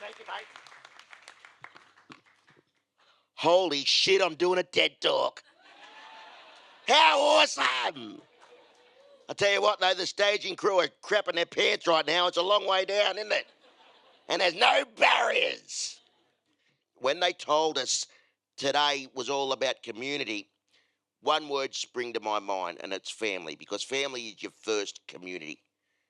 Thank you, mate. Holy shit, I'm doing a TED Talk. How awesome! I tell you what, though, the staging crew are crapping their pants right now. It's a long way down, isn't it? And there's no barriers. When they told us today was all about community, one word sprang to my mind, and it's family, because family is your first community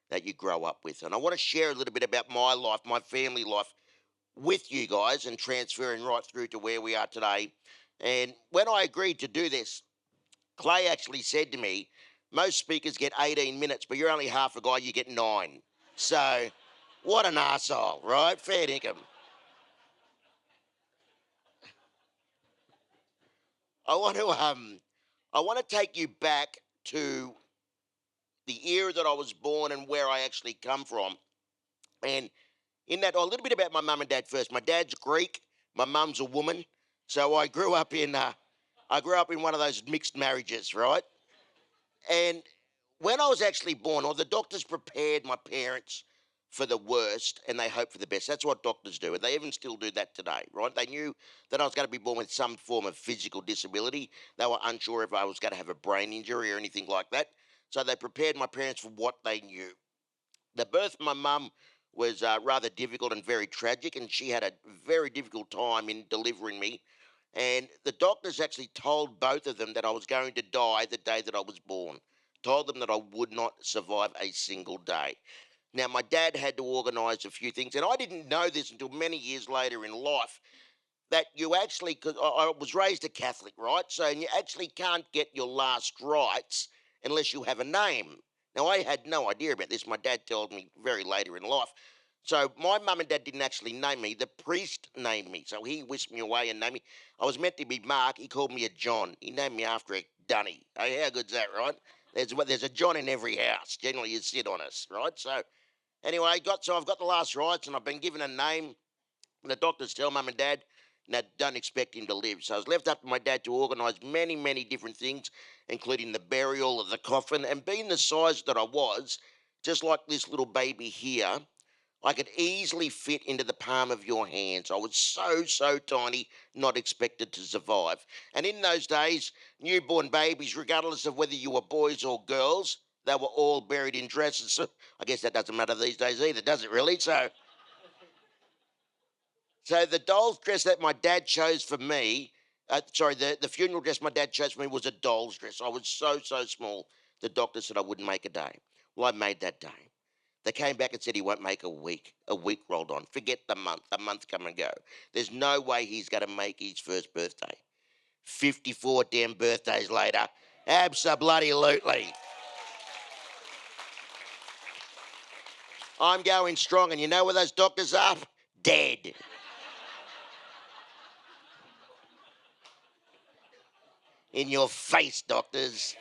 that you grow up with. And I want to share a little bit about my life, my family life, with you guys and transferring right through to where we are today. And when I agreed to do this, Clay actually said to me, most speakers get 18 minutes, but you're only half a guy, you get 9. So, what an arsehole, right? Fair dinkum. I want to take you back to the era that I was born and where I actually come from. And in that, a little bit about my mum and dad first. My dad's Greek, my mum's a woman, so I grew up in one of those mixed marriages, right? And when I was actually born, or the doctors prepared my parents for the worst and they hoped for the best. That's what doctors do. And they even still do that today, right? They knew that I was going to be born with some form of physical disability. They were unsure if I was going to have a brain injury or anything like that. So they prepared my parents for what they knew. The birth of my mum was rather difficult and very tragic, and she had a very difficult time in delivering me. And the doctors actually told both of them that I was going to die the day that I was born. Told them that I would not survive a single day. Now, my dad had to organise a few things, and I didn't know this until many years later in life, that you actually, because I was raised a Catholic, right? So you actually can't get your last rites unless you have a name. Now, I had no idea about this. My dad told me very later in life. So my mum and dad didn't actually name me. The priest named me. So he whisked me away and named me. I was meant to be Mark. He called me a John. He named me after a dunny. Oh, how good's that, right? There's a John in every house. Generally, you sit on us, right? So anyway, I've got the last rites and I've been given a name. The doctors tell mum and dad that don't expect him to live. So I was left up to my dad to organise many, many different things, including the burial of the coffin. And being the size that I was, just like this little baby here, I could easily fit into the palm of your hands. I was so, so tiny, not expected to survive. And in those days, newborn babies, regardless of whether you were boys or girls, they were all buried in dresses. So I guess that doesn't matter these days either, does it really? So the doll's dress that my dad chose for me, the funeral dress my dad chose for me was a doll's dress. I was so, so small. The doctor said I wouldn't make a day. Well, I made that day. They came back and said he won't make a week. A week rolled on. Forget the month. A month come and go. There's no way he's going to make his first birthday. 54 damn birthdays later. Abso-bloody-lutely. I'm going strong, and you know where those doctors are? Dead. In your face, doctors.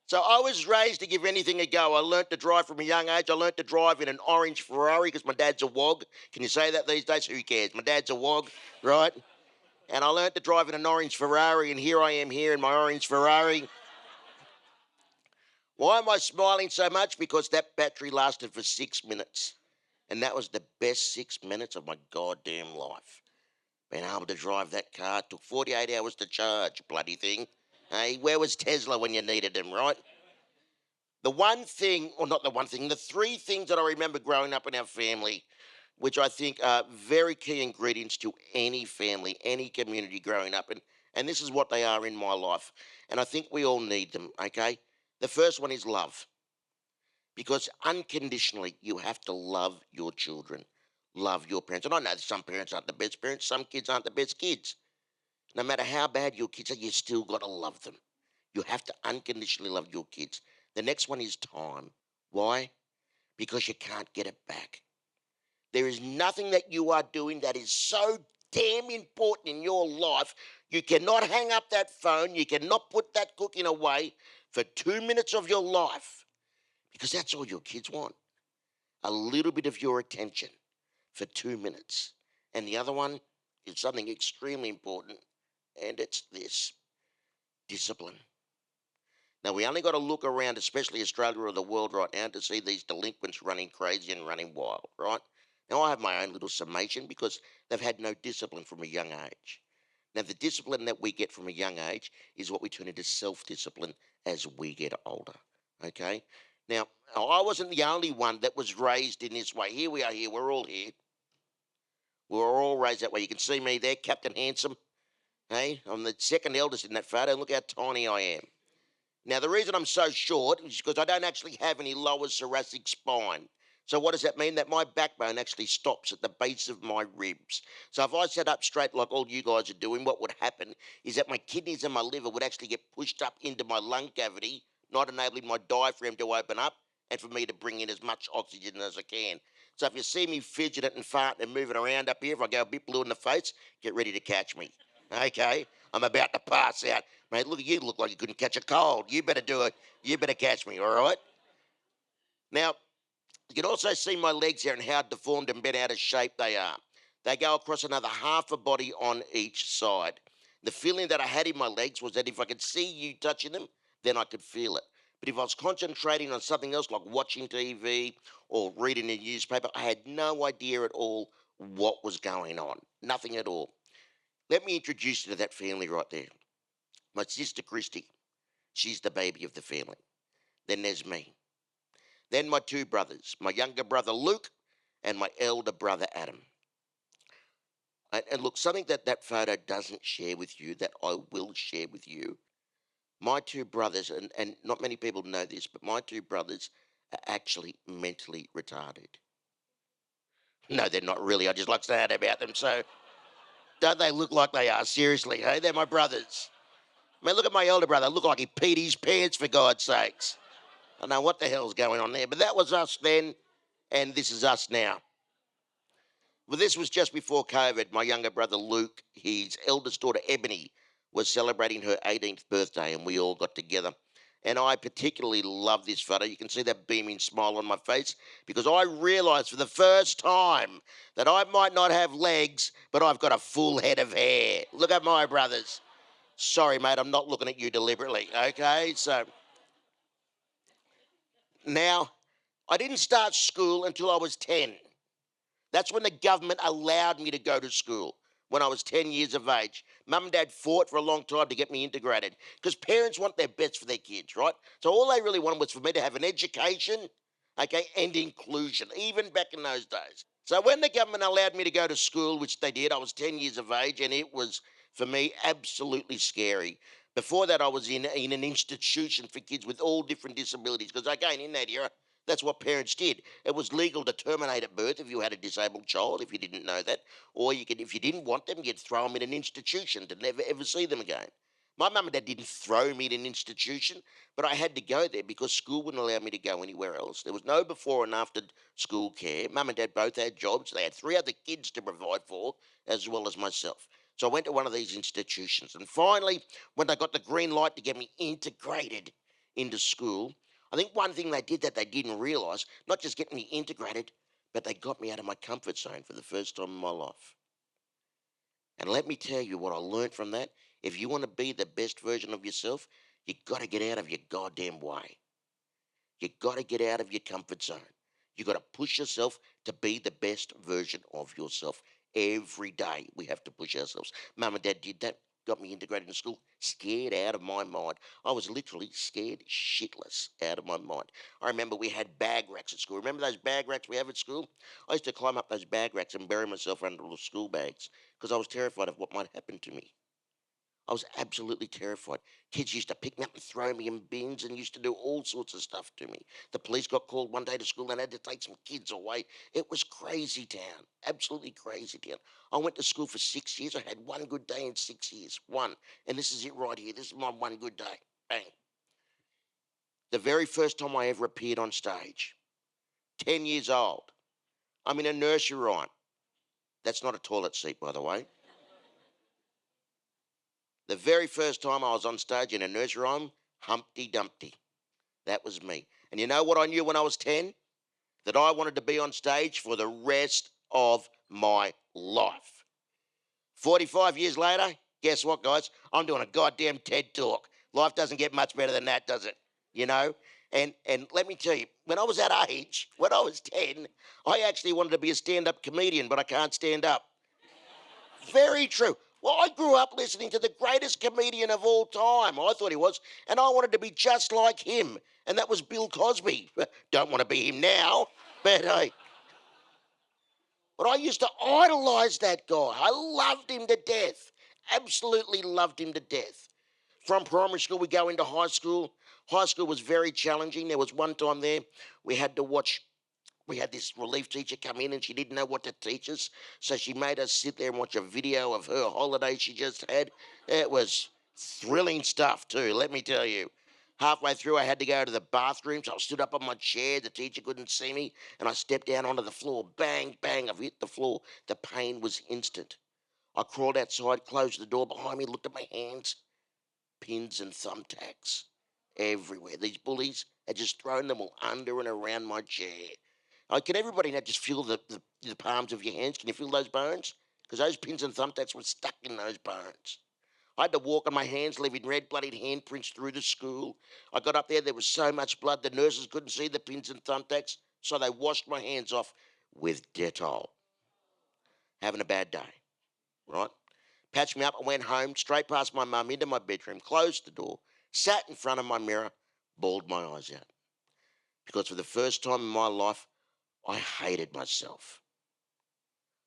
So I was raised to give anything a go. I learnt to drive from a young age. I learnt to drive in an orange Ferrari because my dad's a wog. Can you say that these days? Who cares? My dad's a wog, right? And I learnt to drive in an orange Ferrari, and here I am here in my orange Ferrari. Why am I smiling so much? Because that battery lasted for 6 minutes. And that was the best 6 minutes of my goddamn life. Being able to drive that car took 48 hours to charge, bloody thing. Hey, where was Tesla when you needed them, right? The one thing, or not the one thing, the three things that I remember growing up in our family, which I think are very key ingredients to any family, any community growing up, and this is what they are in my life. And I think we all need them, okay? The first one is love. Because unconditionally, you have to love your children, love your parents. And I know that some parents aren't the best parents, some kids aren't the best kids. No matter how bad your kids are, you still got to love them. You have to unconditionally love your kids. The next one is time. Why? Because you can't get it back. There is nothing that you are doing that is so damn important in your life. You cannot hang up that phone. You cannot put that cooking away for 2 minutes of your life because that's all your kids want. A little bit of your attention for 2 minutes. And the other one is something extremely important, and it's this: discipline. Now, we only got to look around, especially Australia or the world right now, to see these delinquents running crazy and running wild, right? Now, I have my own little summation because they've had no discipline from a young age. Now, the discipline that we get from a young age is what we turn into self discipline as we get older. Okay? Now, I wasn't the only one that was raised in this way. Here we are, here, we're all here. We're all raised that way. You can see me there, Captain Handsome. Hey, I'm the second eldest in that photo. Look how tiny I am. Now, the reason I'm so short is because I don't actually have any lower thoracic spine. So what does that mean? That my backbone actually stops at the base of my ribs. So if I sat up straight like all you guys are doing, what would happen is that my kidneys and my liver would actually get pushed up into my lung cavity, not enabling my diaphragm to open up and for me to bring in as much oxygen as I can. So if you see me fidgeting and farting and moving around up here, if I go a bit blue in the face, get ready to catch me. Okay? I'm about to pass out. Mate, look at you, look like you couldn't catch a cold. You better do it. You better catch me, all right? Now, you can also see my legs here and how deformed and bent out of shape they are. They go across another half a body on each side. The feeling that I had in my legs was that if I could see you touching them, then I could feel it. But if I was concentrating on something else like watching TV or reading a newspaper, I had no idea at all what was going on. Nothing at all. Let me introduce you to that family right there. My sister Christy, she's the baby of the family. Then there's me. Then my two brothers, my younger brother Luke and my elder brother Adam. And look, something that that photo doesn't share with you that I will share with you. My two brothers, and not many people know this, but my two brothers are actually mentally retarded. No, they're not really. I just like saying about them. So don't they look like they are? Seriously, hey? They're my brothers. Man, look at my elder brother. Look like he peed his pants, for God's sakes. I don't know what the hell's going on there, but that was us then, and this is us now. Well, this was just before COVID. My younger brother Luke, his eldest daughter Ebony, was celebrating her 18th birthday, and we all got together. And I particularly love this photo. You can see that beaming smile on my face because I realised for the first time that I might not have legs, but I've got a full head of hair. Look at my brothers. Sorry, mate, I'm not looking at you deliberately, okay? So now, I didn't start school until I was 10. That's when the government allowed me to go to school, when I was 10 years of age. Mum and Dad fought for a long time to get me integrated because parents want their best for their kids, right? So all they really wanted was for me to have an education, okay, and inclusion, even back in those days. So when the government allowed me to go to school, which they did, I was 10 years of age, and it was, for me, absolutely scary. Before that, I was in an institution for kids with all different disabilities because, again, in that era, that's what parents did. It was legal to terminate at birth if you had a disabled child, if you didn't know that. Or you could, if you didn't want them, you'd throw them in an institution to never ever see them again. My mum and dad didn't throw me in an institution, but I had to go there because school wouldn't allow me to go anywhere else. There was no before and after school care. Mum and dad both had jobs. They had three other kids to provide for, as well as myself. So I went to one of these institutions. And finally, when they got the green light to get me integrated into school, I think one thing they did that they didn't realise, not just getting me integrated, but they got me out of my comfort zone for the first time in my life. And let me tell you what I learned from that. If you want to be the best version of yourself, you got to get out of your goddamn way. You got to get out of your comfort zone. You got to push yourself to be the best version of yourself. Every day we have to push ourselves. Mum and Dad did that, got me integrated in school, scared out of my mind. I was literally scared shitless out of my mind. I remember we had bag racks at school. Remember those bag racks we have at school? I used to climb up those bag racks and bury myself under the school bags because I was terrified of what might happen to me. I was absolutely terrified. Kids used to pick me up and throw me in bins and used to do all sorts of stuff to me. The police got called one day to school and had to take some kids away. It was crazy town, absolutely crazy town. I went to school for 6 years. I had one good day in 6 years, one. And this is it right here. This is my one good day. Bang. The very first time I ever appeared on stage, 10 years old. I'm in a nursery rhyme. That's not a toilet seat, by the way. The very first time I was on stage in a nursery rhyme, Humpty Dumpty. That was me. And you know what I knew when I was 10? That I wanted to be on stage for the rest of my life. 45 years later, guess what, guys? I'm doing a goddamn TED talk. Life doesn't get much better than that, does it? You know? And let me tell you, when I was that age, when I was 10, I actually wanted to be a stand-up comedian, but I can't stand up. Very true. Well, I grew up listening to the greatest comedian of all time. I thought he was, and I wanted to be just like him, and that was Bill Cosby. Don't want to be him now, but I used to idolize that guy. I loved him to death. Absolutely loved him to death. From primary school, we go into high school. High school was very challenging. There was one time there we had to watch. We had this relief teacher come in and she didn't know what to teach us. So she made us sit there and watch a video of her holiday she just had. It was thrilling stuff, too, let me tell you. Halfway through, I had to go to the bathroom, so I stood up on my chair. The teacher couldn't see me, and I stepped down onto the floor. Bang, bang, I've hit the floor. The pain was instant. I crawled outside, closed the door behind me, looked at my hands. Pins and thumbtacks everywhere. These bullies had just thrown them all under and around my chair. Can everybody now just feel the palms of your hands? Can you feel those bones? Because those pins and thumbtacks were stuck in those bones. I had to walk on my hands, leaving red bloodied handprints through the school. I got up there was so much blood, the nurses couldn't see the pins and thumbtacks, so they washed my hands off with Dettol. Having a bad day, right? Patched me up, I went home, straight past my mum, into my bedroom, closed the door, sat in front of my mirror, bawled my eyes out. Because for the first time in my life, I hated myself.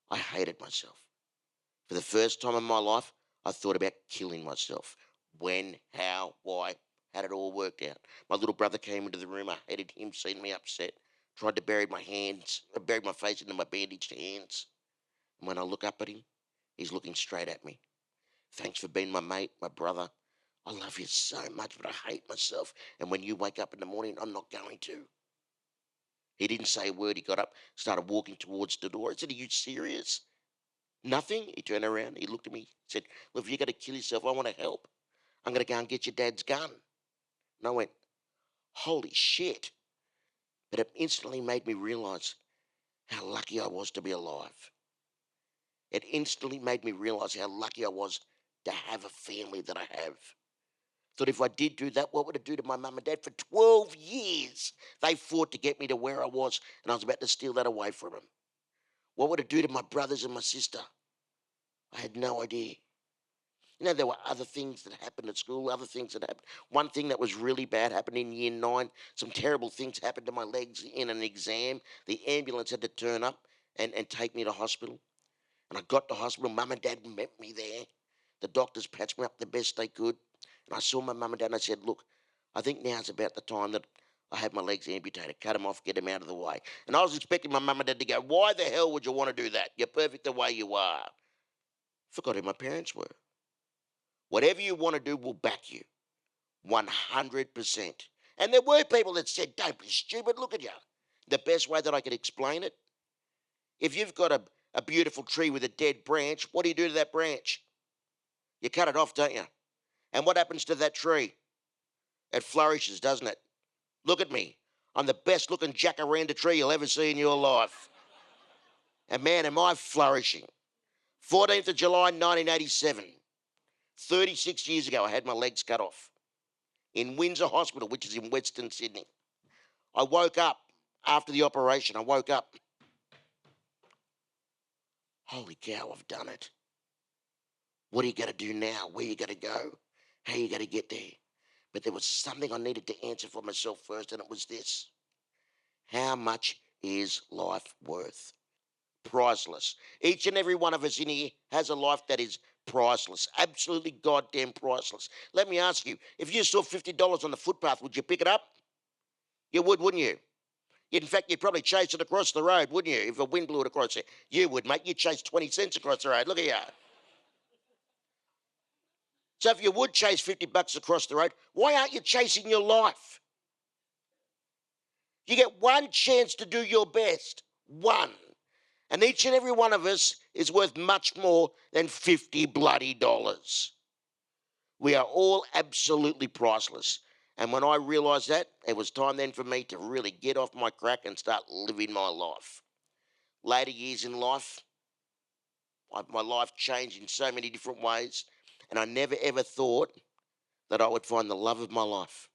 I hated myself. For the first time in my life, I thought about killing myself. When, how, why, had it all worked out. My little brother came into the room. I hated him, seeing me upset. Tried to bury my hands, buried my face into my bandaged hands. And when I look up at him, he's looking straight at me. Thanks for being my mate, my brother. I love you so much, but I hate myself. And when you wake up in the morning, I'm not going to. He didn't say a word. He got up, started walking towards the door. I said, are you serious? Nothing? He turned around. He looked at me. Said, look, if you're going to kill yourself, I want to help. I'm going to go and get your dad's gun. And I went, holy shit. But it instantly made me realize how lucky I was to be alive. It instantly made me realize how lucky I was to have a family that I have. Thought if I did do that, what would it do to my mum and dad? For 12 years, they fought to get me to where I was, and I was about to steal that away from them. What would it do to my brothers and my sister? I had no idea. You know, there were other things that happened at school, other things that happened. One thing that was really bad happened in year 9. Some terrible things happened to my legs in an exam. The ambulance had to turn up and take me to hospital. And I got to hospital. Mum and Dad met me there. The doctors patched me up the best they could. And I saw my mum and dad and I said, look, I think now's about the time that I have my legs amputated. Cut them off, get them out of the way. And I was expecting my mum and dad to go, why the hell would you want to do that? You're perfect the way you are. Forgot who my parents were. Whatever you want to do, we'll back you. 100%. And there were people that said, don't be stupid, look at you. The best way that I could explain it, if you've got a beautiful tree with a dead branch, what do you do to that branch? You cut it off, don't you? And what happens to that tree? It flourishes, doesn't it? Look at me. I'm the best looking jacaranda tree you'll ever see in your life. And man, am I flourishing. 14th of July, 1987. 36 years ago, I had my legs cut off. In Windsor Hospital, which is in Western Sydney. I woke up after the operation. I woke up. Holy cow, I've done it. What are you going to do now? Where are you going to go? How are you going to get there? But there was something I needed to answer for myself first, and it was this. How much is life worth? Priceless. Each and every one of us in here has a life that is priceless. Absolutely goddamn priceless. Let me ask you, if you saw $50 on the footpath, would you pick it up? You would, wouldn't you? In fact, you'd probably chase it across the road, wouldn't you? If a wind blew it across there. You would, mate. You'd chase 20 cents across the road. Look at you. So if you would chase $50 across the road, why aren't you chasing your life? You get one chance to do your best. One. And each and every one of us is worth much more than $50 bloody dollars. We are all absolutely priceless. And when I realised that, it was time then for me to really get off my crack and start living my life. Later years in life, my life changed in so many different ways. And I never ever thought that I would find the love of my life.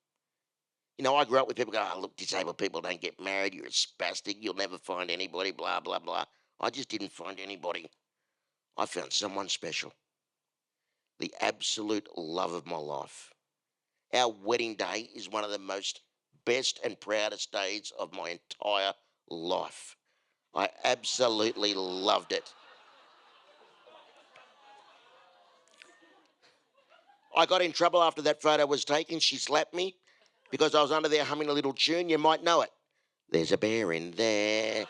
I grew up with people go, oh, look, disabled people don't get married. You're a spastic. You'll never find anybody, blah, blah, blah. I just didn't find anybody. I found someone special, the absolute love of my life. Our wedding day is one of the most best and proudest days of my entire life. I absolutely loved it. I got in trouble after that photo was taken. She slapped me because I was under there humming a little tune. You might know it. There's a bear in there.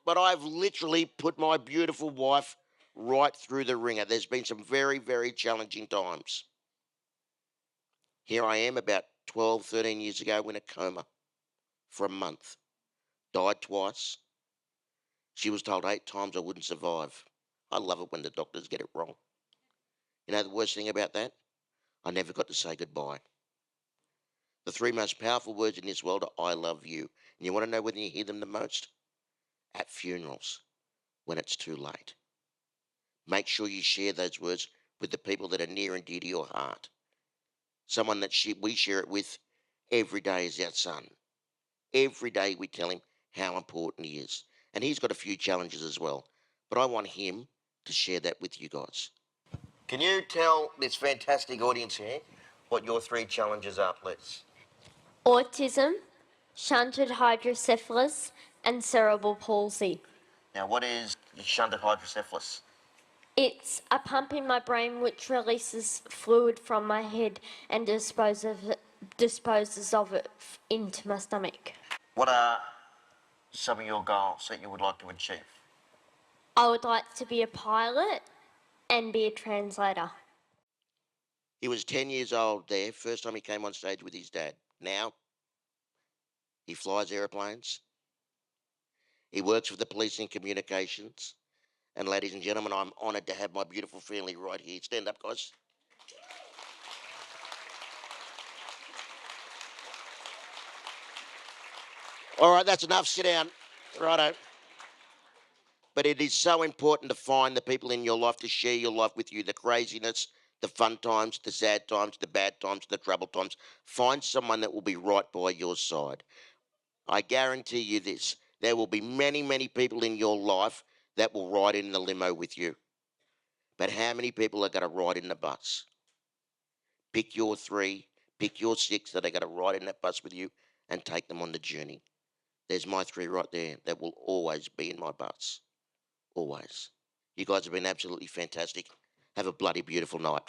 But I've literally put my beautiful wife right through the ringer. There's been some very, very challenging times. Here I am about 12, 13 years ago in a coma for a month. Died twice. She was told 8 times I wouldn't survive. I love it when the doctors get it wrong. You know the worst thing about that? I never got to say goodbye. The three most powerful words in this world are I love you. And you want to know when you hear them the most? At funerals, when it's too late. Make sure you share those words with the people that are near and dear to your heart. Someone that we share it with every day is our son. Every day we tell him how important he is. And he's got a few challenges as well. But I want him to share that with you guys. Can you tell this fantastic audience here what your three challenges are, please? Autism, shunted hydrocephalus, and cerebral palsy. Now, what is shunted hydrocephalus? It's a pump in my brain which releases fluid from my head and disposes of it into my stomach. What are some of your goals that you would like to achieve? I would like to be a pilot and be a translator. He was 10 years old there, first time he came on stage with his dad. Now, he flies aeroplanes. He works for the police and communications. And ladies and gentlemen, I'm honoured to have my beautiful family right here. Stand up, guys. All right, that's enough. Sit down. Righto. But it is so important to find the people in your life to share your life with you, the craziness, the fun times, the sad times, the bad times, the troubled times. Find someone that will be right by your side. I guarantee you this. There will be many, many people in your life that will ride in the limo with you. But how many people are going to ride in the bus? Pick your three, pick your six that are going to ride in that bus with you and take them on the journey. There's my three right there that will always be in my bus. Always. You guys have been absolutely fantastic. Have a bloody beautiful night.